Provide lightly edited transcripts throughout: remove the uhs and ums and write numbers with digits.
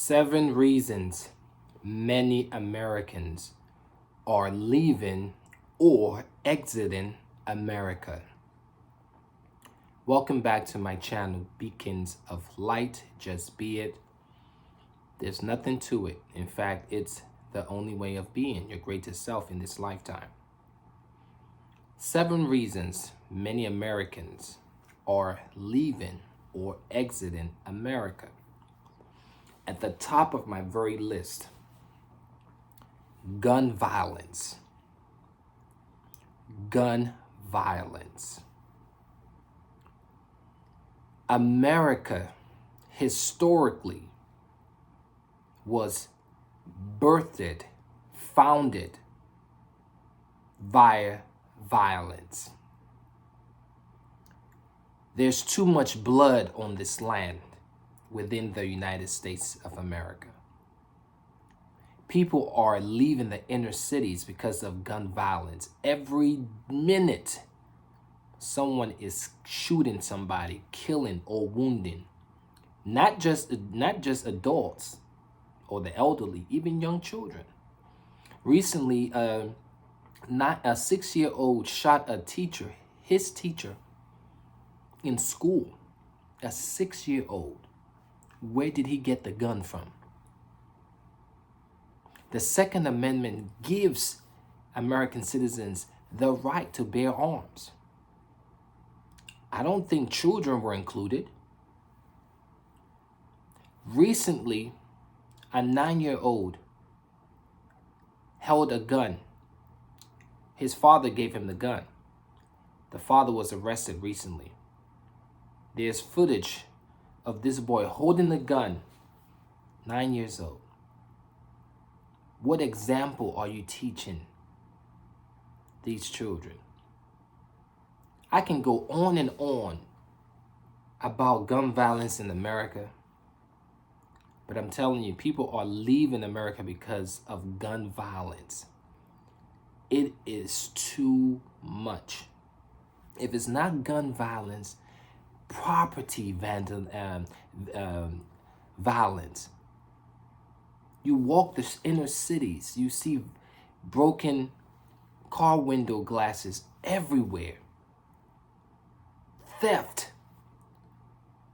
7 reasons many Americans are leaving or exiting America. Welcome back to my channel, Beacons of Light, just be it. There's nothing to it. In fact, it's the only way of being your greatest self in this lifetime. 7 reasons many Americans are leaving or exiting America. At the top of my very list, gun violence. Gun violence. America historically was birthed, founded via violence. There's too much blood on this land within the United States of America. People are leaving the inner cities because of gun violence. Every minute, someone is shooting somebody, killing or wounding. Not just adults or the elderly, even young children. Recently, a 6-year-old shot a teacher, his teacher, in school. A 6-year-old. Where did he get the gun from? The Second Amendment gives American citizens the right to bear arms. I don't think children were included. Recently, a 9-year-old held a gun. His father gave him the gun. The father was arrested recently. There's footage of this boy holding the gun, 9 years old. What example are you teaching these children? I can go on and on about gun violence in America, but I'm telling you, people are leaving America because of gun violence. It is too much. If it's not gun violence, property violence. You walk the inner cities, you see broken car window glasses everywhere. Theft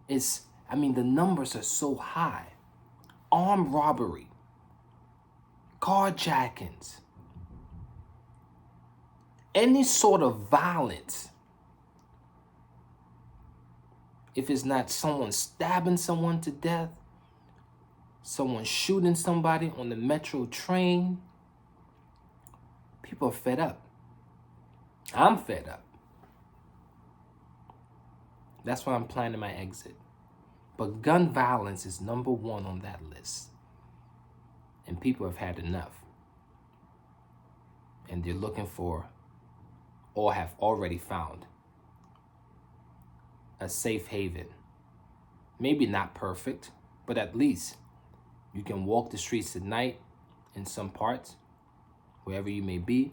is, the numbers are so high. Armed robbery, carjackings, any sort of violence. If it's not someone stabbing someone to death, someone shooting somebody on the metro train, people are fed up. I'm fed up. That's why I'm planning my exit. But gun violence is number 1 on that list. And people have had enough. And they're looking for, or have already found, a safe haven. Maybe not perfect, but at least you can walk the streets at night in some parts, wherever you may be.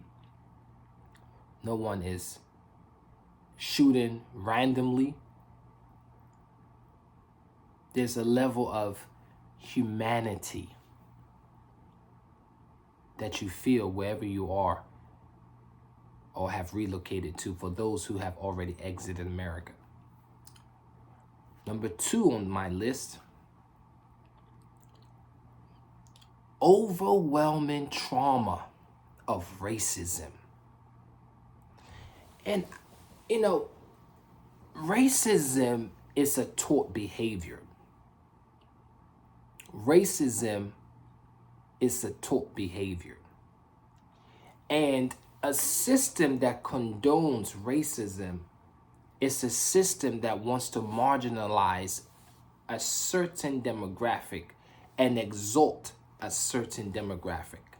No one is shooting randomly. There's a level of humanity that you feel wherever you are or have relocated to, for those who have already exited America. Number 2 on my list, overwhelming trauma of racism. And, racism is a taught behavior. Racism is a taught behavior. And a system that condones racism is a system that wants to marginalize a certain demographic and exalt a certain demographic.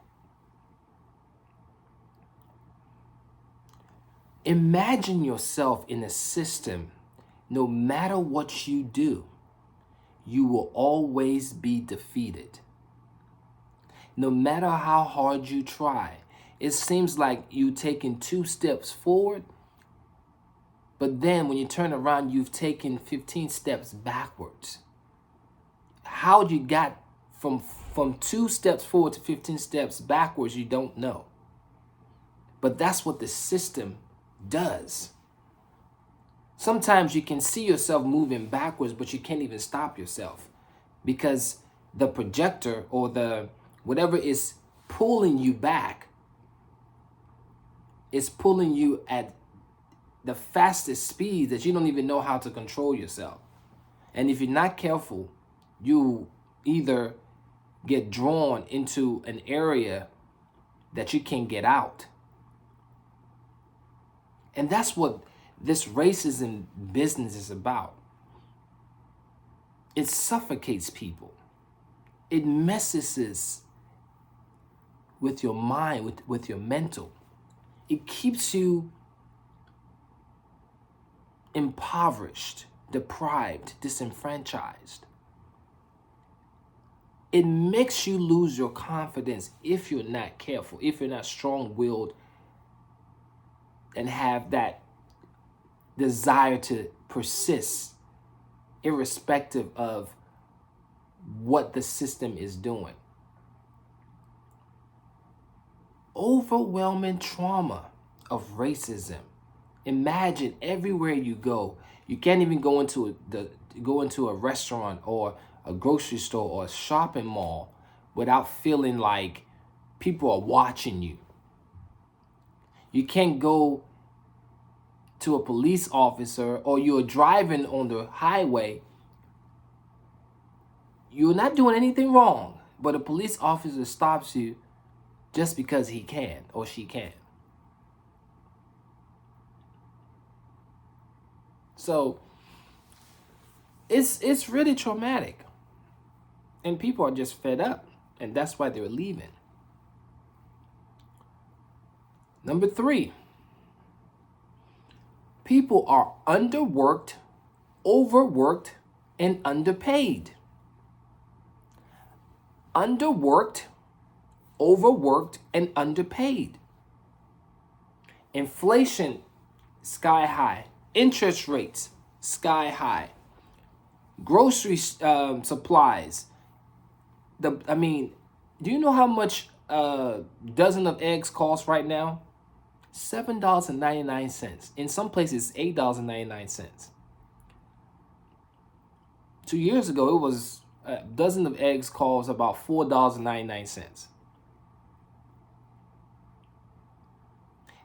Imagine yourself in a system, no matter what you do, you will always be defeated. No matter how hard you try, it seems like you taking 2 steps forward, but then when you turn around, you've taken 15 steps backwards. How you got from 2 steps forward to 15 steps backwards, you don't know. But that's what the system does. Sometimes you can see yourself moving backwards, but you can't even stop yourself because the projector or the whatever is pulling you back is pulling you at the fastest speed that you don't even know how to control yourself. And if you're not careful, you either get drawn into an area that you can't get out. And that's what this racism business is about. It suffocates people. It messes with your mind, with your mental. It keeps you impoverished, deprived, disenfranchised. It makes you lose your confidence if you're not careful, if you're not strong-willed and have that desire to persist irrespective of what the system is doing. Overwhelming trauma of racism. Imagine everywhere you go, you can't even go into a restaurant or a grocery store or a shopping mall without feeling like people are watching you. You can't go to a police officer or you're driving on the highway. You're not doing anything wrong, but a police officer stops you just because he can or she can. So it's really traumatic. And people are just fed up, and that's why they're leaving. Number 3, people are underworked, overworked, and underpaid. Underworked, overworked, and underpaid. Inflation, sky high. Interest rates, sky high. Grocery supplies. Do you know how much a dozen of eggs cost right now? $7.99. In some places, $8.99. 2 years ago, it was a dozen of eggs cost about $4.99.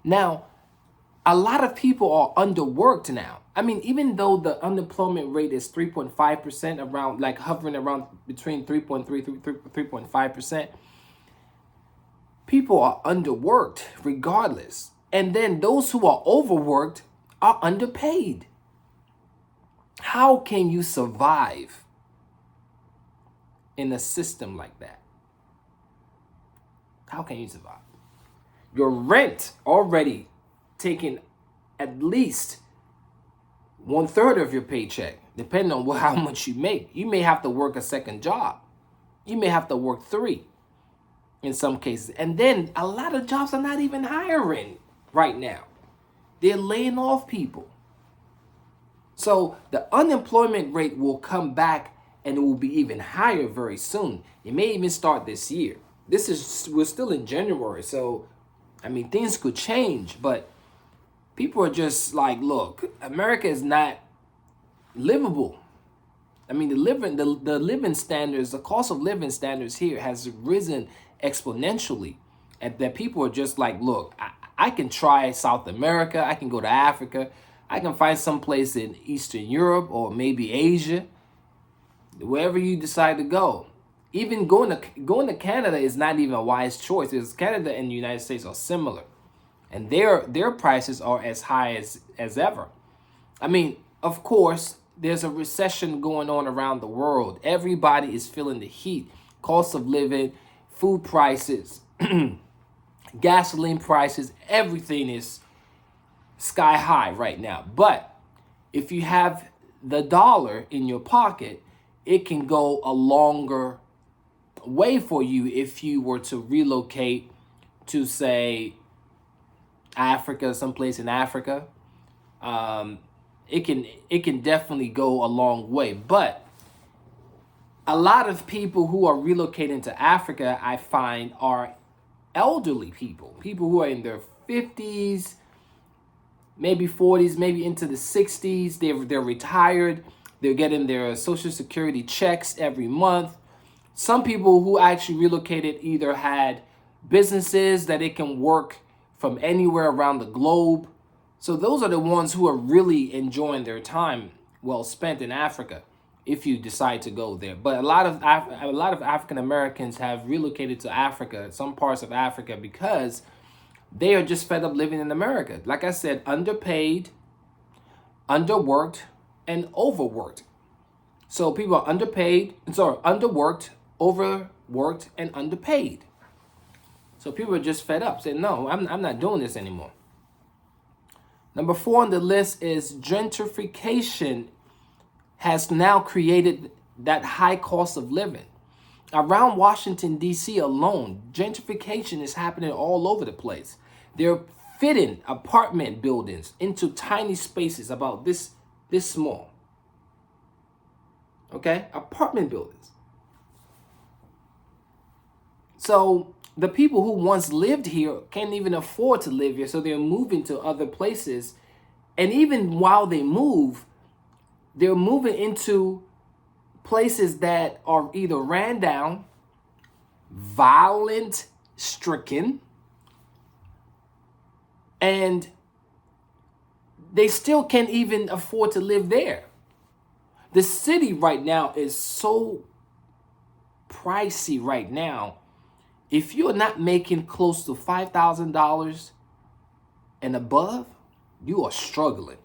Now, a lot of people are underworked now. Even though the unemployment rate is 3.5%, around like hovering around between 3.3 3.5%, people are underworked regardless. And then those who are overworked are underpaid. How can you survive in a system like that? How can you survive? Your rent already taking at least 1/3 of your paycheck, depending on how much you make. You may have to work a second job. You may have to work 3 in some cases. And then a lot of jobs are not even hiring right now. They're laying off people. So the unemployment rate will come back and it will be even higher very soon. It may even start this year. We're still in January, so things could change, but people are just like, look, America is not livable. The living standards, the cost of living standards here has risen exponentially. And that people are just like, look, I can try South America. I can go to Africa. I can find some place in Eastern Europe or maybe Asia, wherever you decide to go. Even going to Canada is not even a wise choice because Canada and the United States are similar. And their prices are as high as ever. Of course, there's a recession going on around the world. Everybody is feeling the heat. Cost of living, food prices, gasoline prices, everything is sky high right now. But if you have the dollar in your pocket, it can go a longer way for you if you were to relocate to, say, Africa, someplace in Africa. It can definitely go a long way. But A lot of people who are relocating to Africa, I find, are elderly people, people who are in their 50s, maybe 40s, maybe into the 60s. They're retired. They're getting their Social Security checks every month. Some people who actually relocated either had businesses that they can work from anywhere around the globe. So those are the ones who are really enjoying their time well spent in Africa, if you decide to go there. But a lot of African Americans have relocated to Africa, some parts of Africa, because they are just fed up living in America. Like I said, underpaid, underworked, and overworked. So people are underworked, overworked, and underpaid. So people are just fed up, saying, no, I'm not doing this anymore. Number 4 on the list is gentrification has now created that high cost of living. Around Washington, D.C. alone, gentrification is happening all over the place. They're fitting apartment buildings into tiny spaces about this small. Okay? Apartment buildings. So the people who once lived here can't even afford to live here, so they're moving to other places. And even while they move, they're moving into places that are either ran down, violent stricken, and they still can't even afford to live there. The city right now is so pricey right now. If you're not making close to $5,000 and above, you are struggling.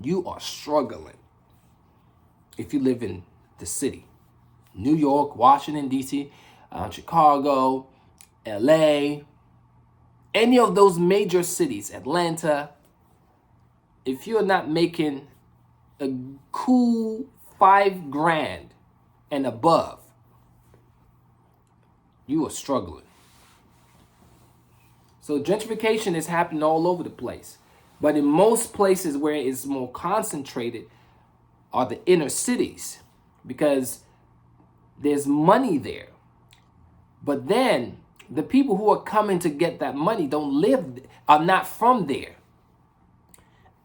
You are struggling if you live in the city. New York, Washington, D.C., Chicago, L.A., any of those major cities, Atlanta. If you're not making a cool $5,000 and above, you are struggling. So gentrification is happening all over the place. But in most places where it's more concentrated are the inner cities, because there's money there. But then the people who are coming to get that money are not from there.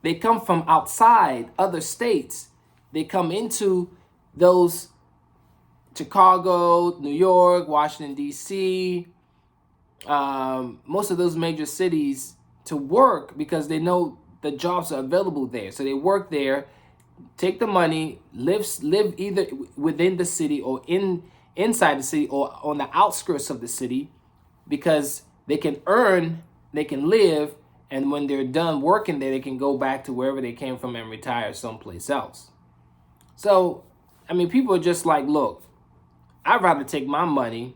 They come from outside other states. They come into those Chicago, New York, Washington, D.C., most of those major cities to work because they know the jobs are available there. So they work there, take the money, live either within the city or inside the city or on the outskirts of the city, because they can earn, they can live, and when they're done working there, they can go back to wherever they came from and retire someplace else. So, I mean, people are just like, look, I'd rather take my money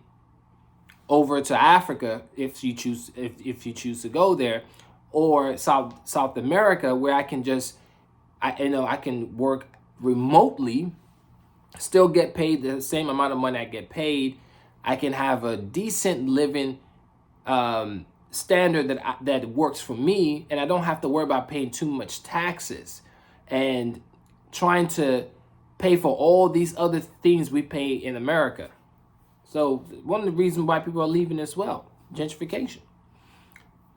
over to Africa if you choose to go there, or South America, where I can I can work remotely, still get paid the same amount of money I get paid. I can have a decent living standard that works for me, and I don't have to worry about paying too much taxes and trying to pay for all these other things we pay in America. So one of the reasons why people are leaving as well, gentrification.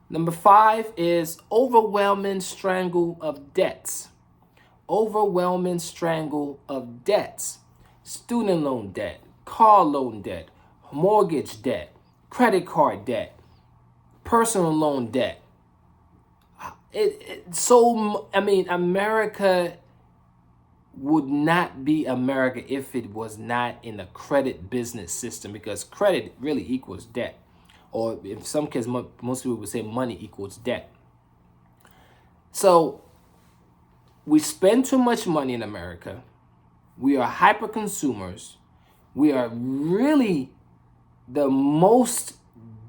Number 5 is overwhelming strangle of debts. Overwhelming strangle of debts. Student loan debt, car loan debt, mortgage debt, credit card debt, personal loan debt. America would not be America if it was not in a credit business system, because credit really equals debt. Or in some cases, most people would say money equals debt. So we spend too much money in America. We are hyper consumers. We are really the most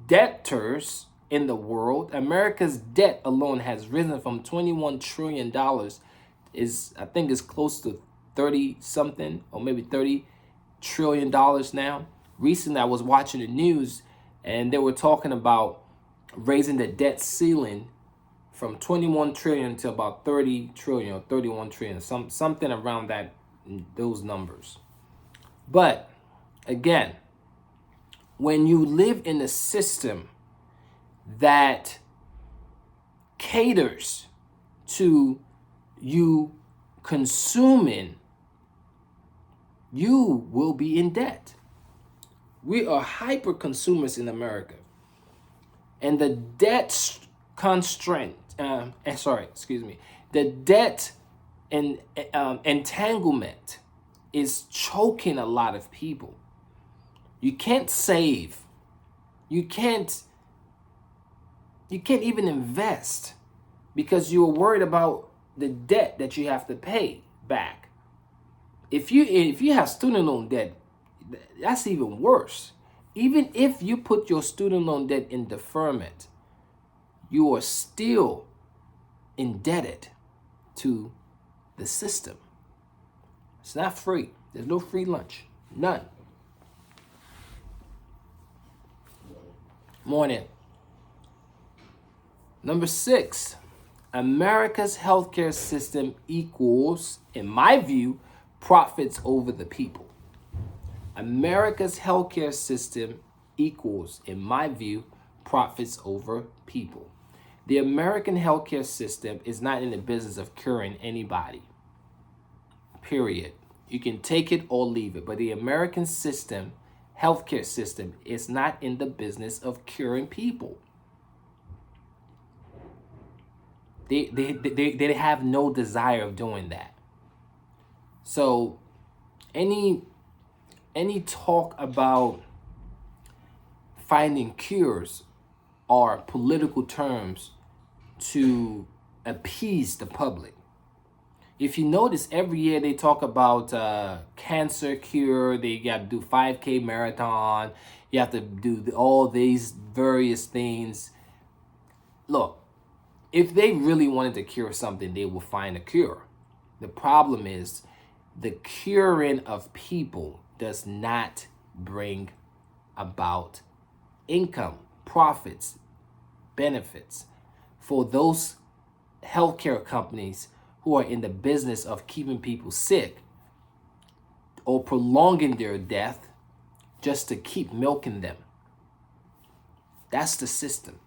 debtors in the world. America's debt alone has risen from $21 trillion I think is close to 30 something, or maybe $30 trillion now. Recently, I was watching the news and they were talking about raising the debt ceiling from 21 trillion to about 30 trillion or 31 trillion, something around those numbers. But again, when you live in a system that caters to you consuming, you will be in debt. We are hyper consumers in America. And the debt constraint, the debt and entanglement is choking a lot of people. You can't save. You can't even invest because you're worried about the debt that you have to pay back. If you have student loan debt, that's even worse. Even if you put your student loan debt in deferment, you are still indebted to the system. It's not free. There's no free lunch. None. Morning. Number 6, America's healthcare system equals, in my view, profits over the people. America's healthcare system equals, in my view, profits over people. The American healthcare system is not in the business of curing anybody. Period. You can take it or leave it. But the American system, healthcare system, is not in the business of curing people. They have no desire of doing that. So any talk about finding cures are political terms to appease the public. If you notice, every year they talk about cancer cure. They got to do 5K marathon. You have to do all these various things. Look, if they really wanted to cure something, they will find a cure. The problem is the curing of people does not bring about income, profits, benefits for those healthcare companies who are in the business of keeping people sick or prolonging their death just to keep milking them. That's the system.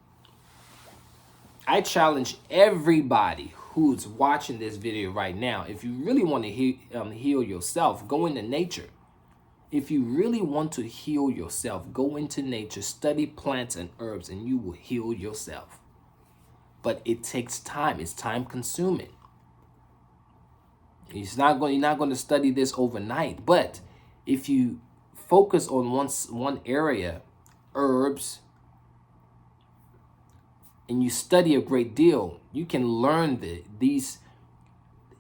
I challenge everybody who's watching this video right now, if you really want to heal yourself, go into nature. If you really want to heal yourself, go into nature, study plants and herbs, and you will heal yourself. But it takes time. It's time consuming. You're not going to study this overnight. But if you focus on one area, herbs, and you study a great deal, you can learn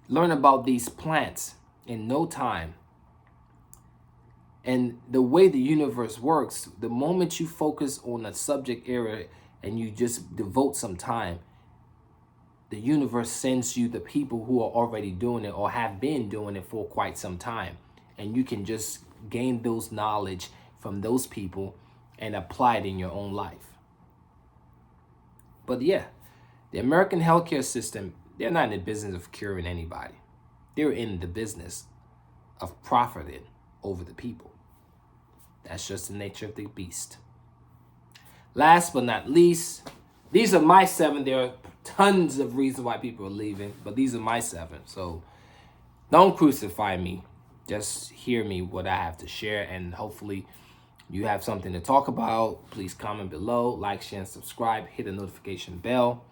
about these plants in no time. And the way the universe works, the moment you focus on a subject area and you just devote some time, the universe sends you the people who are already doing it or have been doing it for quite some time. And you can just gain those knowledge from those people and apply it in your own life. But yeah, the American healthcare system, they're not in the business of curing anybody. They're in the business of profiting over the people. That's just the nature of the beast. Last but not least, these are my 7. There are tons of reasons why people are leaving, but these are my 7. So don't crucify me. Just hear me, what I have to share, and hopefully you have something to talk about. Please comment below, like, share, and subscribe. Hit the notification bell.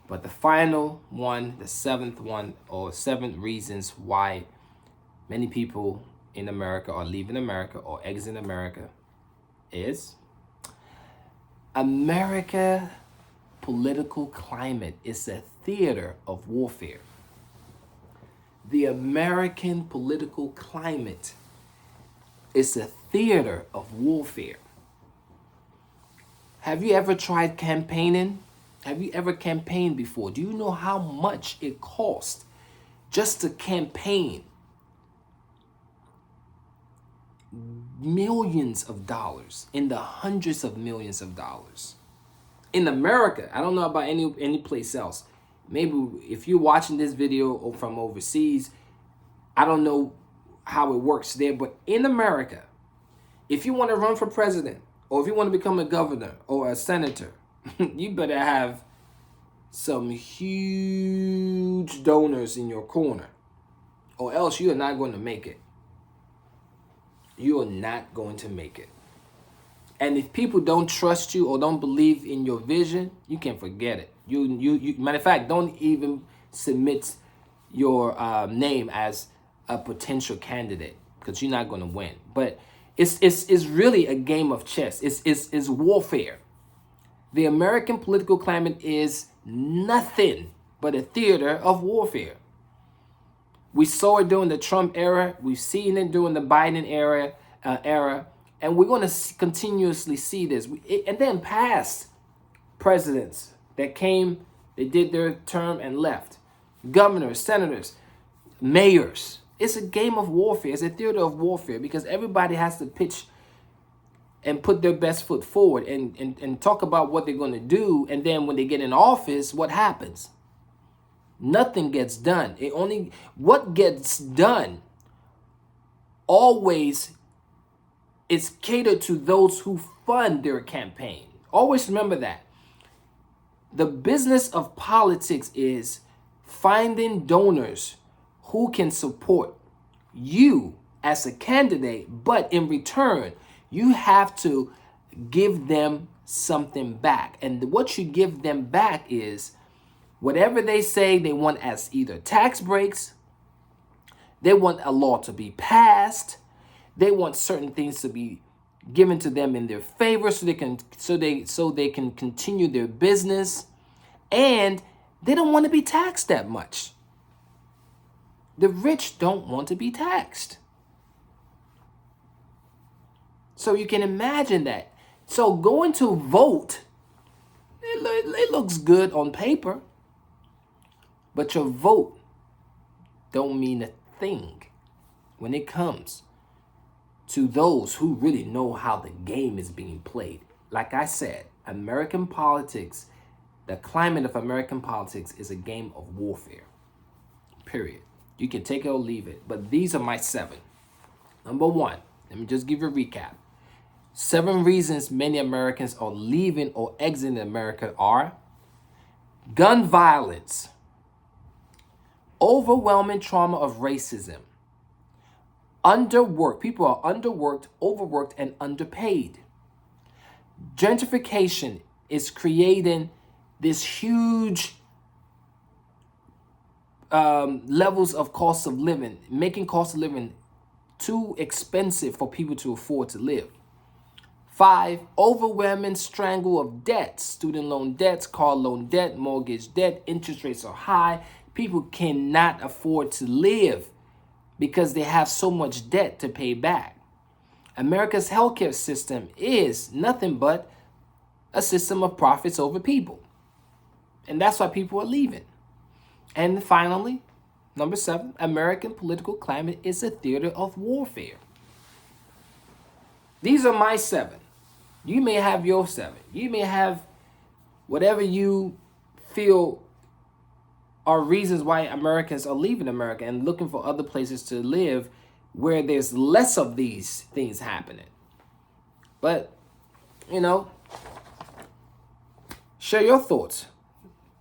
But the final one, the 7th one, or 7 reasons why many people in America are leaving America or exiting America is America political climate is a theater of warfare. The American political climate is a theater of warfare. Have you ever tried campaigning? Have you ever campaigned before? Do you know how much it costs just to campaign? Millions of dollars, in the hundreds of millions of dollars. In America, I don't know about any place else. Maybe if you're watching this video from overseas, I don't know how it works there. But in America, if you want to run for president, or if you want to become a governor or a senator, you better have some huge donors in your corner, or else you are not going to make it. You are not going to make it. And if people don't trust you or don't believe in your vision, you can forget it. You matter of fact, don't even submit your name as a potential candidate, because you're not going to win. But it's really a game of chess. It's warfare. The American political climate is nothing but a theater of warfare. We saw it during the Trump era. We've seen it during the Biden era, and we're going to continuously see this. And then past presidents that came, they did their term and left. Governors, senators, mayors. It's a game of warfare. It's a theater of warfare, because everybody has to pitch and put their best foot forward and talk about what they're going to do. And then when they get in office, what happens? Nothing gets done. What gets done always is catered to those who fund their campaign. Always remember that. The business of politics is finding donors who can support you as a candidate, but in return, you have to give them something back. And what you give them back is whatever they say they want as either tax breaks, they want a law to be passed, they want certain things to be given to them in their favor so they can continue their business, and they don't want to be taxed that much. The rich don't want to be taxed. So you can imagine that. So going to vote, it looks good on paper, but your vote don't mean a thing when it comes to those who really know how the game is being played. Like I said, American politics, the climate of American politics is a game of warfare, period. You can take it or leave it, but these are my 7. Number 1, let me just give you a recap. 7 reasons many Americans are leaving or exiting America are: gun violence, overwhelming trauma of racism, underworked. People are underworked, overworked, and underpaid. Gentrification is creating this huge levels of cost of living, making cost of living too expensive for people to afford to live. 5, overwhelming strangle of debts, student loan debts, car loan debt, mortgage debt, interest rates are high. People cannot afford to live because they have so much debt to pay back. America's healthcare system is nothing but a system of profits over people. And that's why people are leaving. And finally, number 7, American political climate is a theater of warfare. These are my 7. You may have your 7. You may have whatever you feel are reasons why Americans are leaving America and looking for other places to live where there's less of these things happening. But, share your thoughts.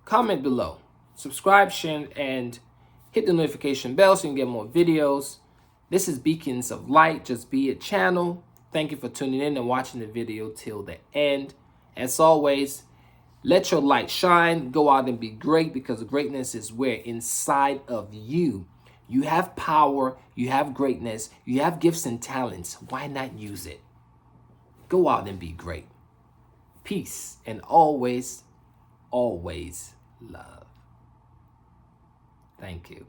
Comment below. Subscribe, share, and hit the notification bell so you can get more videos. This is Beacons of Light, Just Be It channel. Thank you for tuning in and watching the video till the end. As always, let your light shine. Go out and be great, because greatness is where inside of you. You have power, you have greatness, you have gifts and talents. Why not use it? Go out and be great. Peace and always, always love. Thank you.